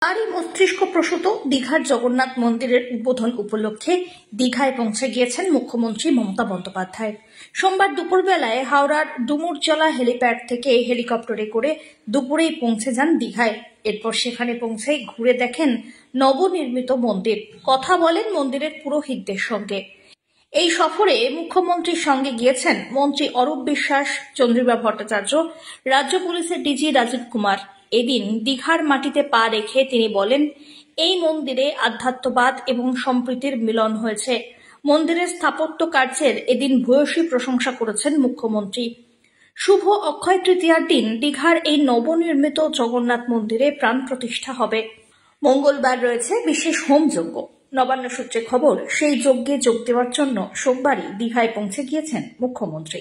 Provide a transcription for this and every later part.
তারই মস্তিষ্ক প্রসূত দীঘার জগন্নাথ মন্দিরের উদ্বোধন উপলক্ষে দীঘায় পৌঁছে গিয়েছেন মুখ্যমন্ত্রী মমতা বন্দ্যোপাধ্যায়। সোমবার দুপুরবেলায় হাওড়ার ডুমুরজলা হেলিপ্যাড থেকে হেলিকপ্টারে করে দুপুরেই পৌঁছে যান দীঘায়। এরপর সেখানে পৌঁছে ঘুরে দেখেন নবনির্মিত মন্দির, কথা বলেন মন্দিরের পুরোহিতদের সঙ্গে। এই সফরে মুখ্যমন্ত্রীর সঙ্গে গিয়েছেন মন্ত্রী অরূপ বিশ্বাস, চন্দ্রিমা ভট্টাচার্য, রাজ্য পুলিশের ডিজি রাজীব কুমার। এদিন দীঘার মাটিতে পা রেখে তিনি বলেন, এই মন্দিরে আধ্যাত্মবাদ এবং সম্প্রীতির মিলন হয়েছে। মন্দিরের স্থাপত্য কার্যের এদিন ভূয়সী প্রশংসা করেছেন মুখ্যমন্ত্রী। শুভ অক্ষয় তৃতীয়ার দিন দীঘার এই নবনির্মিত জগন্নাথ মন্দিরে প্রাণ প্রতিষ্ঠা হবে। মঙ্গলবার রয়েছে বিশেষ হোমযজ্ঞ। নবান্ন সূত্রে খবর, সেই যজ্ঞে যোগ দেওয়ার জন্য সোমবারই দীঘায় পৌঁছে গিয়েছেন মুখ্যমন্ত্রী।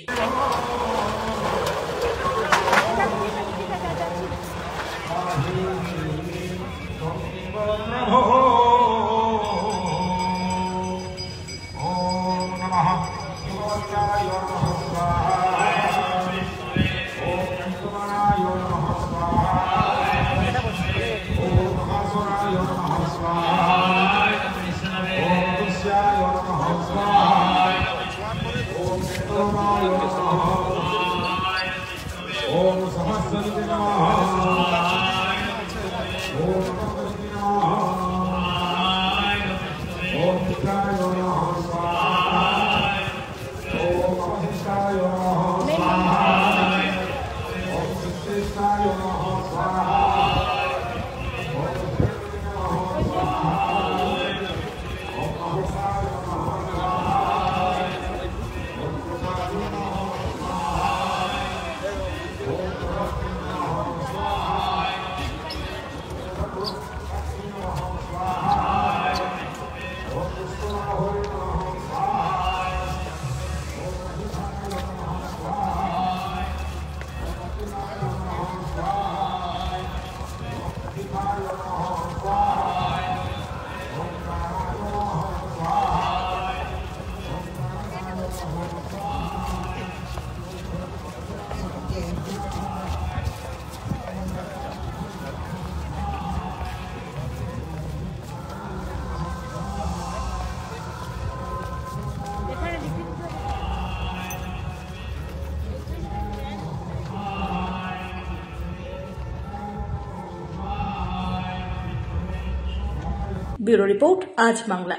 ओम सहस्रलिंगे नमः। ओम नमस्ते नमः। ओम विष्णाय नमः स्वाहा। ओम वशिष्ठाय नमः स्वाहा। ओम विश्वेश्वराय नमः स्वाहा। ओम विष्णुवे नमः स्वाहा। ओम अमृताय नमः स्वाहा। ओम कृष्णाय नमः स्वाहा। ব্যুরো রিপোর্ট, আজ বাংলা।